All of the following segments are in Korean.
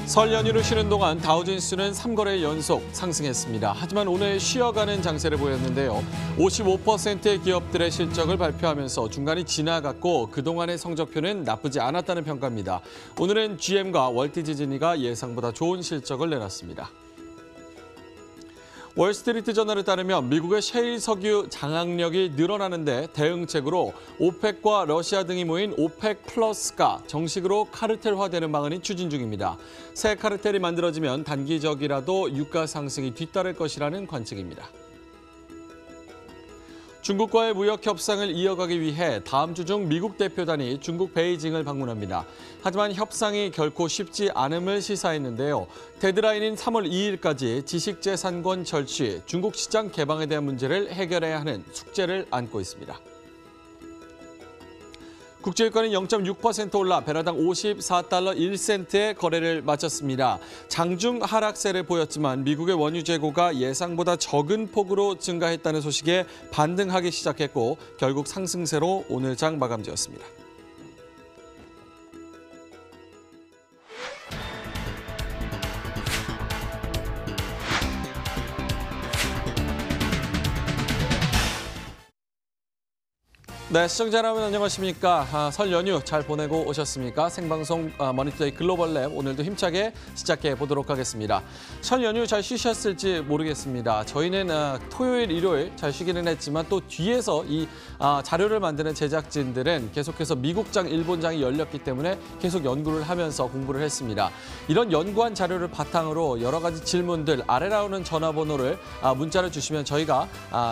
설 연휴를 쉬는 동안 다우존스는 3거래 연속 상승했습니다. 하지만 오늘 쉬어가는 장세를 보였는데요. 55%의 기업들의 실적을 발표하면서 중간이 지나갔고 그동안의 성적표는 나쁘지 않았다는 평가입니다. 오늘은 GM과 월트 디즈니가 예상보다 좋은 실적을 내놨습니다. 월스트리트 저널에 따르면 미국의 셰일 석유 장악력이 늘어나는데 대응책으로 오펙과 러시아 등이 모인 오펙 플러스가 정식으로 카르텔화되는 방안이 추진 중입니다. 새 카르텔이 만들어지면 단기적이라도 유가 상승이 뒤따를 것이라는 관측입니다. 중국과의 무역 협상을 이어가기 위해 다음 주 중 미국 대표단이 중국 베이징을 방문합니다. 하지만 협상이 결코 쉽지 않음을 시사했는데요. 데드라인인 3월 2일까지 지식재산권 절취, 중국 시장 개방에 대한 문제를 해결해야 하는 숙제를 안고 있습니다. 국제유가는 0.6% 올라 배럴당 54달러 1센트의 거래를 마쳤습니다. 장중 하락세를 보였지만 미국의 원유 재고가 예상보다 적은 폭으로 증가했다는 소식에 반등하기 시작했고 결국 상승세로 오늘 장 마감되었습니다. 네, 시청자 여러분 안녕하십니까. 설 연휴 잘 보내고 오셨습니까? 생방송 머니투데이 글로벌랩 오늘도 힘차게 시작해 보도록 하겠습니다. 설 연휴 잘 쉬셨을지 모르겠습니다. 저희는 토요일, 일요일 잘 쉬기는 했지만 또 뒤에서 이 자료를 만드는 제작진들은 계속해서 미국장, 일본장이 열렸기 때문에 계속 연구를 하면서 공부를 했습니다. 이런 연구한 자료를 바탕으로 여러 가지 질문들 아래 나오는 전화번호를 문자를 주시면 저희가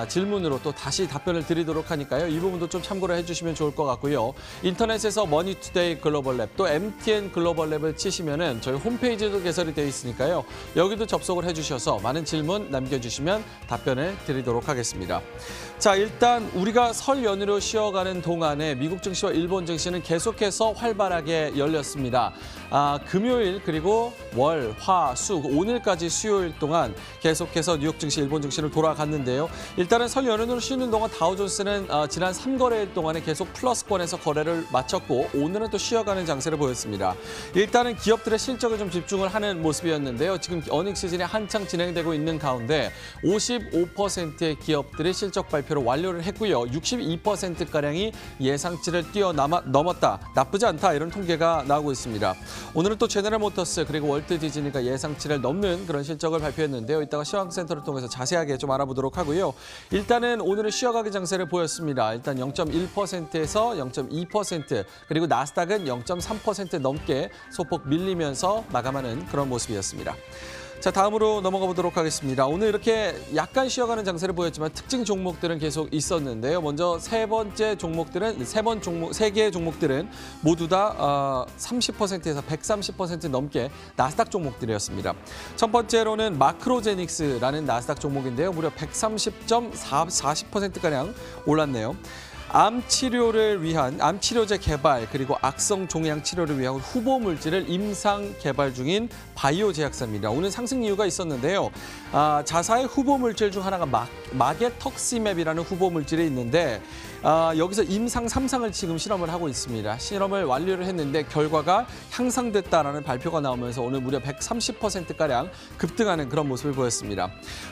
질문으로 또 다시 답변을 드리도록 하니까요. 이 부분도 좀 참고를 해주시면 좋을 것 같고요. 인터넷에서 머니투데이 글로벌랩 또 MTN 글로벌랩을 치시면은 저희 홈페이지도 개설이 되어 있으니까요. 여기도 접속을 해주셔서 많은 질문 남겨주시면 답변을 드리도록 하겠습니다. 자, 일단 우리가 설 연휴로 쉬어가는 동안에 미국 증시와 일본 증시는 계속해서 활발하게 열렸습니다. 금요일 그리고 월, 화, 수 오늘까지 수요일 동안 계속해서 뉴욕 증시, 일본 증시를 돌아갔는데요. 일단은 설 연휴로 쉬는 동안 다우존스는 지난 3거래 동안에 계속 플러스권에서 거래를 마쳤고 오늘은 또 쉬어가는 장세를 보였습니다. 일단은 기업들의 실적을 좀 집중을 하는 모습이었는데요. 지금 어닝 시즌이 한창 진행되고 있는 가운데 55%의 기업들이 실적 발표를 완료를 했고요. 62%가량이 예상치를 뛰어넘었다. 나쁘지 않다. 이런 통계가 나오고 있습니다. 오늘은 또 제너럴 모터스 그리고 월트 디즈니가 예상치를 넘는 그런 실적을 발표했는데요. 이따가 시황센터를 통해서 자세하게 좀 알아보도록 하고요. 일단은 오늘은 쉬어가기 장세를 보였습니다. 일단 0.1%에서 0.2% 그리고 나스닥은 0.3% 넘게 소폭 밀리면서 마감하는 그런 모습이었습니다. 자, 다음으로 넘어가 보도록 하겠습니다. 오늘 이렇게 약간 쉬어가는 장세를 보였지만 특징 종목들은 계속 있었는데요. 먼저 세 개의 종목들은 모두 다 30%에서 130% 넘게 나스닥 종목들이었습니다. 첫 번째로는 마크로제닉스라는 나스닥 종목인데요. 무려 130.40%가량 올랐네요. 암 치료제 개발 그리고 악성 종양 치료를 위한 후보 물질을 임상 개발 중인 바이오 제약사입니다. 오늘 상승 이유가 있었는데요. 자사의 후보 물질 중 하나가 마게턱시맵이라는 후보 물질이 있는데 여기서 임상 3상을 지금 실험을 하고 있습니다. 실험을 완료를 했는데 결과가 향상됐다라는 발표가 나오면서 오늘 무려 130%가량 급등하는 그런 모습을 보였습니다.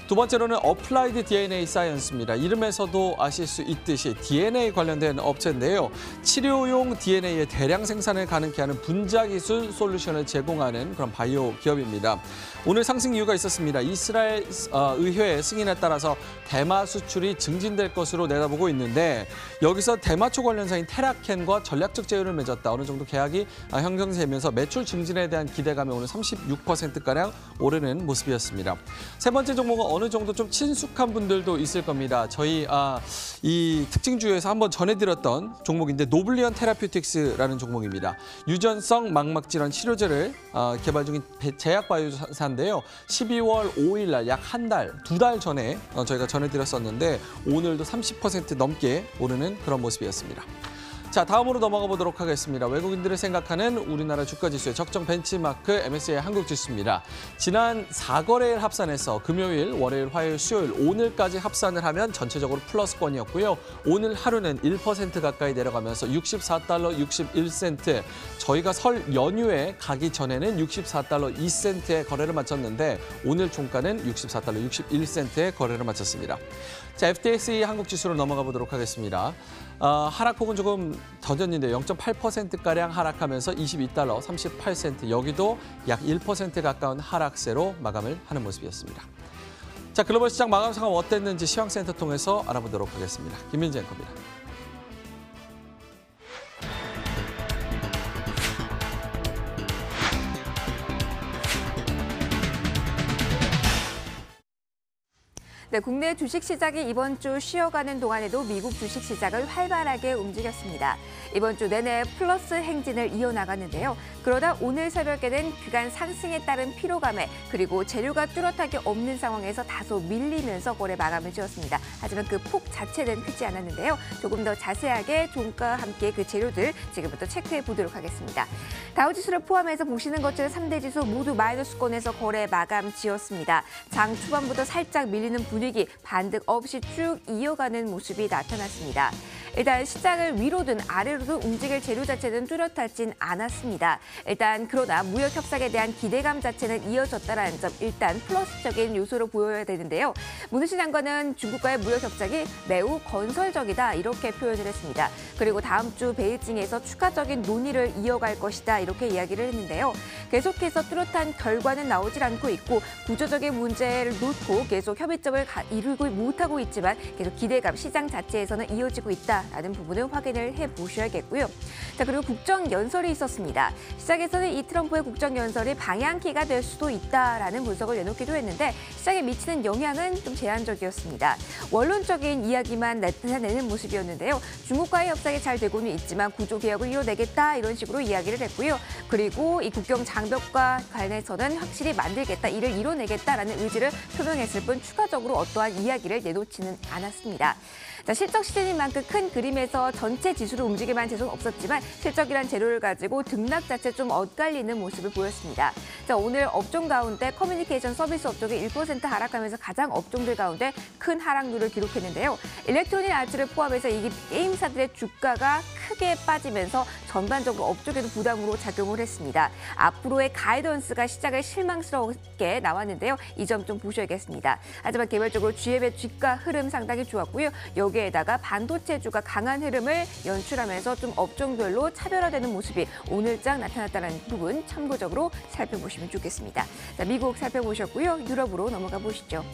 두 번째로는 어플라이드 DNA 사이언스입니다. 이름에서도 아실 수 있듯이 DNA 관련된 업체인데요. 치료용 DNA의 대량 생산을 가능케 하는 분자 기술 솔루션을 제공하는 그런 바이오 기업입니다. 오늘 상승 이유가 있었습니다. 이스라엘 의회의 승인에 따라서 대마 수출이 증진될 것으로 내다보고 있는데 여기서 대마초 관련사인 테라켄과 전략적 제휴를 맺었다. 어느 정도 계약이 형성되면서 매출 증진에 대한 기대감이 오늘 36%가량 오르는 모습이었습니다. 세 번째 종목은 어느 정도 좀 친숙한 분들도 있을 겁니다. 저희 이 특징주에서 한번 전해드렸던 종목인데 노블리언 테라퓨틱스라는 종목입니다. 유전성 망막 질환 치료제를 개발 중인 제약 바이오사인데요. 12월 5일 날 약 한 달, 두 달 전에 저희가 전해드렸었는데 오늘도 30% 넘게 오르는 그런 모습이었습니다. 자, 다음으로 넘어가 보도록 하겠습니다. 외국인들이 생각하는 우리나라 주가지수의 적정 벤치마크 MSCI 한국지수입니다. 지난 4거래일 합산해서 금요일, 월요일, 화요일, 수요일, 오늘까지 합산을 하면 전체적으로 플러스권이었고요. 오늘 하루는 1% 가까이 내려가면서 64달러 61센트. 저희가 설 연휴에 가기 전에는 64달러 2센트의 거래를 마쳤는데 오늘 종가는 64달러 61센트의 거래를 마쳤습니다. 자, FTSE 한국지수로 넘어가 보도록 하겠습니다. 하락폭은 조금 더뎠는데 0.8%가량 하락하면서 22달러 38센트. 여기도 약 1% 가까운 하락세로 마감을 하는 모습이었습니다. 자, 글로벌 시장 마감 상황 어땠는지 시황센터 통해서 알아보도록 하겠습니다. 김민재 앵커입니다. 네, 국내 주식시장이 이번 주 쉬어가는 동안에도 미국 주식시장을 활발하게 움직였습니다. 이번 주 내내 플러스 행진을 이어나갔는데요. 그러다 오늘 새벽에는 그간 상승에 따른 피로감에 그리고 재료가 뚜렷하게 없는 상황에서 다소 밀리면서 거래 마감을 지었습니다. 하지만 그 폭 자체는 크지 않았는데요. 조금 더 자세하게 종가와 함께 그 재료들 지금부터 체크해 보도록 하겠습니다. 다우지수를 포함해서 보시는 것처럼 3대 지수 모두 마이너스권에서 거래 마감 지었습니다. 장 초반부터 살짝 밀리는 분위기 반등 없이 쭉 이어가는 모습이 나타났습니다. 일단 시장을 위로든 아래로든 움직일 재료 자체는 뚜렷하진 않았습니다. 일단 그러나 무역 협상에 대한 기대감 자체는 이어졌다는 점 일단 플러스적인 요소로 보여야 되는데요. 문우시장관은 중국과의 무역 협상이 매우 건설적이다 이렇게 표현을 했습니다. 그리고 다음 주 베이징에서 추가적인 논의를 이어갈 것이다 이렇게 이야기를 했는데요. 계속해서 뚜렷한 결과는 나오질 않고 있고 구조적인 문제를 놓고 계속 협의점을 이루고 못하고 있지만 계속 기대감 시장 자체에서는 이어지고 있다라는 부분을 확인을 해보셔야겠고요. 자, 그리고 국정연설이 있었습니다. 시장에서는 이 트럼프의 국정연설이 방향키가 될 수도 있다라는 분석을 내놓기도 했는데 시장에 미치는 영향은 좀 제한적이었습니다. 원론적인 이야기만 나타내는 모습이었는데요. 중국과의 협상이 잘 되고는 있지만 구조개혁을 이뤄내겠다 이런 식으로 이야기를 했고요. 그리고 이 국경 장벽과 관해서는 확실히 만들겠다, 이를 이뤄내겠다라는 의지를 표명했을 뿐 추가적으로 어떠한 이야기를 내놓지는 않았습니다. 자, 실적 시즌인 만큼 큰 그림에서 전체 지수를 움직일 만한 재수는 없었지만 실적이란 재료를 가지고 등락 자체 좀 엇갈리는 모습을 보였습니다. 자, 오늘 업종 가운데 커뮤니케이션 서비스 업종이 1% 하락하면서 가장 업종들 가운데 큰 하락률을 기록했는데요. 일렉트로닉 아트를 포함해서 이 게임사들의 주가가 크게 빠지면서 전반적으로 업종에도 부담으로 작용을 했습니다. 앞으로의 가이던스가 시장을 실망스럽게 나왔는데요. 이 점 좀 보셔야겠습니다. 하지만 개별적으로 GM의 주가 흐름 상당히 좋았고요. 여기에다가 반도체주가 강한 흐름을 연출하면서 좀 업종별로 차별화되는 모습이 오늘장 나타났다는 부분 참고적으로 살펴보시면 좋겠습니다. 자, 미국 살펴보셨고요. 유럽으로 넘어가 보시죠.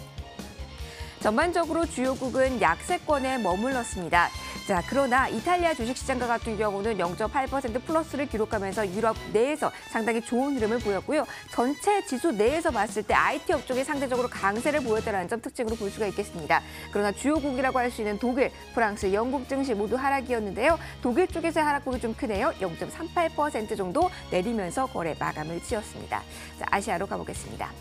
전반적으로 주요국은 약세권에 머물렀습니다. 자, 그러나 이탈리아 주식시장과 같은 경우는 0.8% 플러스를 기록하면서 유럽 내에서 상당히 좋은 흐름을 보였고요. 전체 지수 내에서 봤을 때 IT 업종이 상대적으로 강세를 보였다는 점 특징으로 볼 수가 있겠습니다. 그러나 주요국이라고 할 수 있는 독일, 프랑스, 영국 증시 모두 하락이었는데요. 독일 쪽에서의 하락폭이 좀 크네요. 0.38% 정도 내리면서 거래 마감을 지었습니다. 자, 아시아로 가보겠습니다.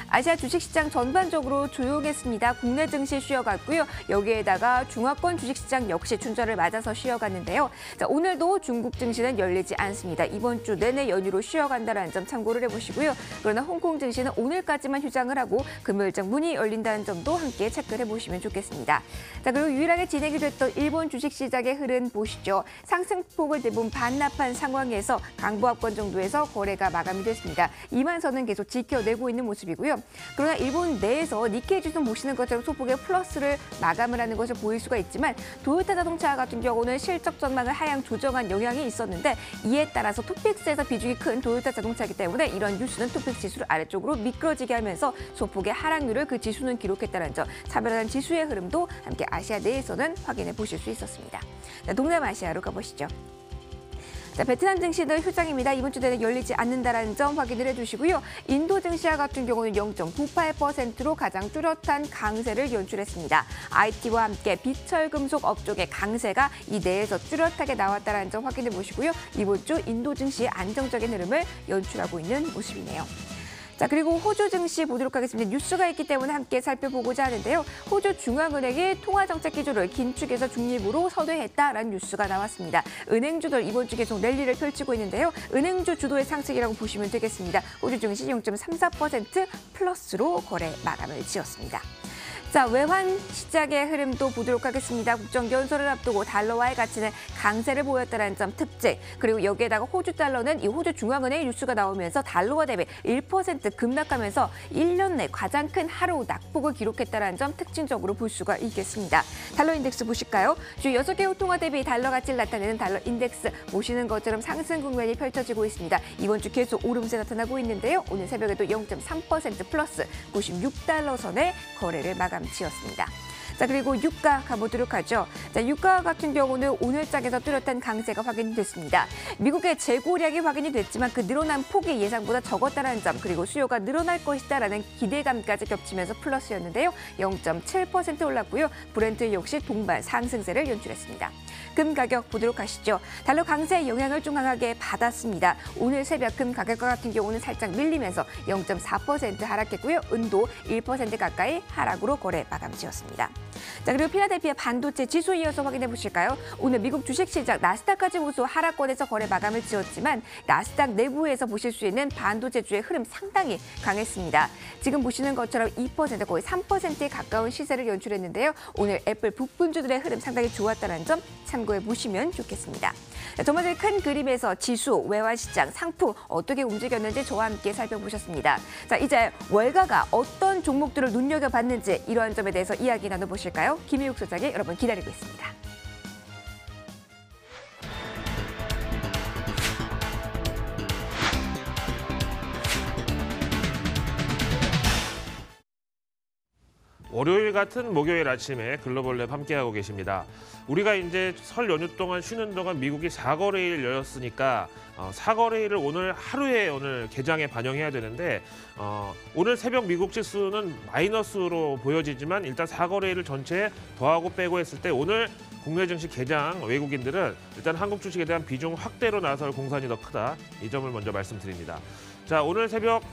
아시아 주식시장 전반적으로 조용했습니다. 국내 증시 쉬어갔고요. 여기에다가 중화권 주식시장 역시 춘절을 맞아서 쉬어갔는데요. 자, 오늘도 중국 증시는 열리지 않습니다. 이번 주 내내 연휴로 쉬어간다는 점 참고를 해보시고요. 그러나 홍콩 증시는 오늘까지만 휴장을 하고 금요일장 문이 열린다는 점도 함께 체크를 해보시면 좋겠습니다. 자, 그리고 유일하게 진행이 됐던 일본 주식시장의 흐름 보시죠. 상승폭을 대부분 반납한 상황에서 강보합권 정도에서 거래가 마감이 됐습니다. 2만 선은 계속 지켜내고 있는 모습이고요. 그러나 일본 내에서 니케이 지수 보시는 것처럼 소폭의 플러스를 마감을 하는 것을 보일 수가 있지만 도요타 자동차 같은 경우는 실적 전망을 하향 조정한 영향이 있었는데 이에 따라서 토픽스에서 비중이 큰 도요타 자동차이기 때문에 이런 뉴스는 토픽스 지수를 아래쪽으로 미끄러지게 하면서 소폭의 하락률을 그 지수는 기록했다는 점, 차별화된 지수의 흐름도 함께 아시아 내에서는 확인해 보실 수 있었습니다. 자, 동남아시아로 가보시죠. 자, 베트남 증시는 휴장입니다. 이번 주 내내 열리지 않는다는 점 확인을 해주시고요. 인도 증시와 같은 경우는 0.98%로 가장 뚜렷한 강세를 연출했습니다. IT와 함께 비철금속 업종의 강세가 이 내에서 뚜렷하게 나왔다는 점 확인해 보시고요. 이번 주 인도 증시의 안정적인 흐름을 연출하고 있는 모습이네요. 자, 그리고 호주 증시 보도록 하겠습니다. 뉴스가 있기 때문에 함께 살펴보고자 하는데요. 호주 중앙은행이 통화정책 기조를 긴축해서 중립으로 선회했다라는 뉴스가 나왔습니다. 은행주들 이번 주 계속 랠리를 펼치고 있는데요. 은행주 주도의 상승이라고 보시면 되겠습니다. 호주 증시 0.34% 플러스로 거래 마감을 지었습니다. 자, 외환 시장의 흐름도 보도록 하겠습니다. 국정 연설을 앞두고 달러와의 가치는 강세를 보였다는 점 특징. 그리고 여기에다가 호주 달러는 이 호주 중앙은행의 뉴스가 나오면서 달러와 대비 1% 급락하면서 1년 내 가장 큰 하루 낙폭을 기록했다는 점 특징적으로 볼 수가 있겠습니다. 달러 인덱스 보실까요? 주 6개 통화 대비 달러 가치를 나타내는 달러 인덱스 보시는 것처럼 상승 국면이 펼쳐지고 있습니다. 이번 주 계속 오름세 나타나고 있는데요. 오늘 새벽에도 0.3% 플러스 96달러 선에 거래를 마감 지었습니다. 자, 그리고 유가 가보도록 하죠. 자, 유가 같은 경우는 오늘 장에서 뚜렷한 강세가 확인됐습니다. 미국의 재고량이 확인이 됐지만 그 늘어난 폭이 예상보다 적었다는 점, 그리고 수요가 늘어날 것이다라는 기대감까지 겹치면서 플러스였는데요. 0.7% 올랐고요. 브렌트 역시 동반 상승세를 연출했습니다. 금 가격 보도록 하시죠. 달러 강세의 영향을 좀 강하게 받았습니다. 오늘 새벽 금 가격과 같은 경우는 살짝 밀리면서 0.4% 하락했고요. 은도 1% 가까이 하락으로 거래 마감 지었습니다. 자, 그리고 필라델피아 반도체 지수 이어서 확인해 보실까요? 오늘 미국 주식시장 나스닥까지 모두 하락권에서 거래 마감을 지었지만 나스닥 내부에서 보실 수 있는 반도체주의 흐름 상당히 강했습니다. 지금 보시는 것처럼 2% 거의 3%에 가까운 시세를 연출했는데요. 오늘 애플 북분주들의 흐름 상당히 좋았다는 점 참고해 보시면 좋겠습니다. 자, 저번에 큰 그림에서 지수, 외환시장, 상품 어떻게 움직였는지 저와 함께 살펴보셨습니다. 자, 이제 월가가 어떤 종목들을 눈여겨봤는지 이러한 점에 대해서 이야기 나눠보실까요? 김희욱 소장이 여러분 기다리고 있습니다. 월요일 같은 목요일 아침에 글로벌랩 함께하고 계십니다. 우리가 이제 설 연휴 동안 쉬는 동안 미국이 4거래일 열렸으니까 4거래일을 오늘 하루에 오늘 개장에 반영해야 되는데 오늘 새벽 미국 지수는 마이너스로 보여지지만 일단 4거래일을 전체 더하고 빼고 했을 때 오늘 국내 증시 개장 외국인들은 일단 한국 주식에 대한 비중 확대로 나설 공산이 더 크다. 이 점을 먼저 말씀드립니다. 자, 오늘 새벽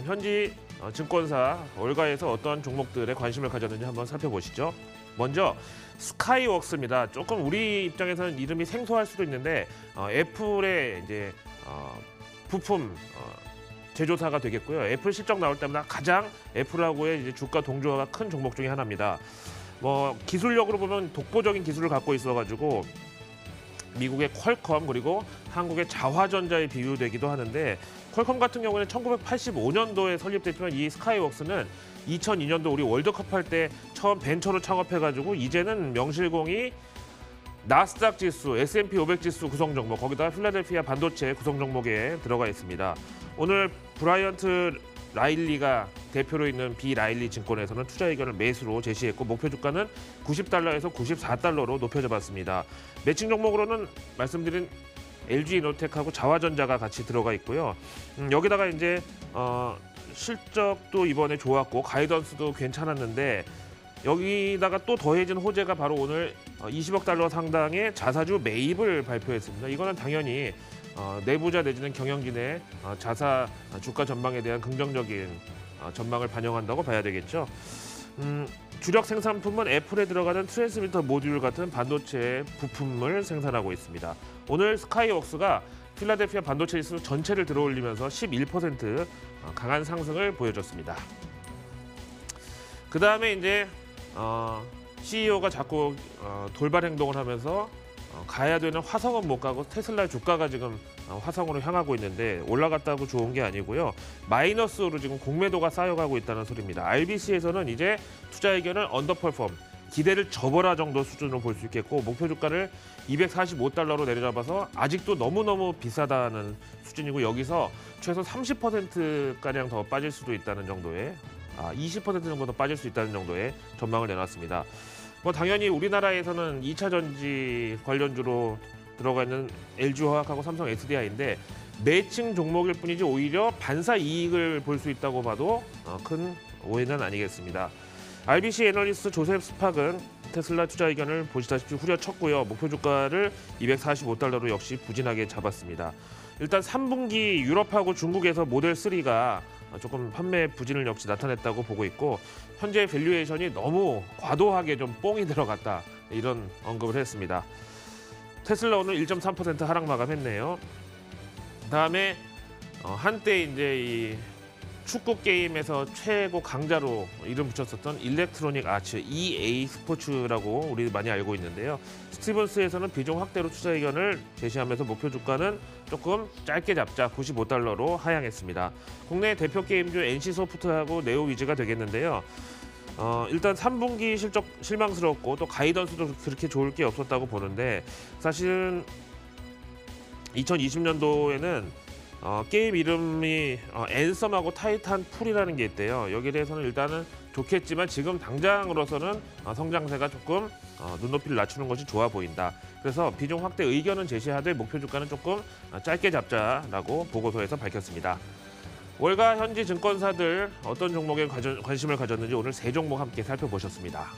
현지 증권사 월가에서 어떤 종목들에 관심을 가졌는지 한번 살펴보시죠. 먼저 스카이웍스입니다. 조금 우리 입장에서는 이름이 생소할 수도 있는데 애플의 이제 부품 제조사가 되겠고요. 애플 실적 나올 때마다 가장 애플하고의 이제 주가 동조화가 큰 종목 중에 하나입니다. 뭐 기술력으로 보면 독보적인 기술을 갖고 있어가지고 미국의 퀄컴 그리고 한국의 자화전자에 비유되기도 하는데 퀄컴 같은 경우는 1985년도에 설립됐지만 이 스카이웍스는 2002년도 우리 월드컵 할 때 처음 벤처로 창업해가지고 이제는 명실공히 나스닥 지수, S&P 500 지수 구성 종목, 거기다가 필라델피아 반도체 구성 종목에 들어가 있습니다. 오늘 브라이언트 라일리가 대표로 있는 비 라일리 증권에서는 투자 의견을 매수로 제시했고 목표 주가는 90달러에서 94달러로 높여져 봤습니다. 매칭 종목으로는 말씀드린 LG이노텍하고 자화전자가 같이 들어가 있고요. 여기다가 이제 실적도 이번에 좋았고 가이던스도 괜찮았는데 여기다가 또 더해진 호재가 바로 오늘 20억 달러 상당의 자사주 매입을 발표했습니다. 이거는 당연히 내부자 내지는 경영진의 자사 주가 전망에 대한 긍정적인 전망을 반영한다고 봐야 되겠죠. 주력 생산품은 애플에 들어가는 트랜스미터 모듈 같은 반도체 부품을 생산하고 있습니다. 오늘 스카이웍스가 필라델피아 반도체 지수 전체를 들어올리면서 11% 강한 상승을 보여줬습니다. 그 다음에 이제 CEO가 자꾸 돌발 행동을 하면서 가야 되는 화성은 못 가고 테슬라 주가가 지금 화성으로 향하고 있는데 올라갔다고 좋은 게 아니고요. 마이너스로 지금 공매도가 쌓여가고 있다는 소리입니다. RBC에서는 이제 투자 의견을 언더퍼폼, 기대를 저버라 정도 수준으로 볼 수 있겠고 목표 주가를 245달러로 내려잡아서 아직도 너무너무 비싸다는 수준이고 여기서 최소 30%가량 더 빠질 수도 있다는 정도의 20% 정도 더 빠질 수 있다는 정도의 전망을 내놨습니다. 뭐 당연히 우리나라에서는 2차 전지 관련주로 들어가 있는 LG화학하고 삼성 SDI인데 매칭 종목일 뿐이지 오히려 반사 이익을 볼 수 있다고 봐도 큰 오해는 아니겠습니다. RBC 애널리스트 조셉 스팍은 테슬라 투자 의견을 보시다시피 후려쳤고요. 목표 주가를 245달러로 역시 부진하게 잡았습니다. 일단 3분기 유럽하고 중국에서 모델 3가 조금 판매 부진을 역시 나타냈다고 보고 있고 현재 밸류에이션이 너무 과도하게 좀 뽕이 들어갔다 이런 언급을 했습니다. 테슬라 오늘 1.3% 하락 마감했네요. 다음에 한때 이제 이 축구 게임에서 최고 강자로 이름 붙였었던 일렉트로닉 아츠 EA 스포츠라고 우리 많이 알고 있는데요. 스티븐스에서는 비중 확대로 투자 의견을 제시하면서 목표 주가는 조금 짧게 잡자 95달러로 하향했습니다. 국내 대표 게임주 NC소프트하고 네오위즈가 되겠는데요. 일단 3분기 실적 실망스럽고 또 가이던스도 그렇게 좋을 게 없었다고 보는데 사실은 2020년도에는 게임 이름이 앤섬하고 타이탄 풀이라는 게 있대요. 여기에 대해서는 일단은 좋겠지만 지금 당장으로서는 성장세가 조금 눈높이를 낮추는 것이 좋아 보인다. 그래서 비중 확대 의견은 제시하되 목표 주가는 조금 짧게 잡자라고 보고서에서 밝혔습니다. 월가 현지 증권사들 어떤 종목에 관심을 가졌는지 오늘 세 종목 함께 살펴보셨습니다.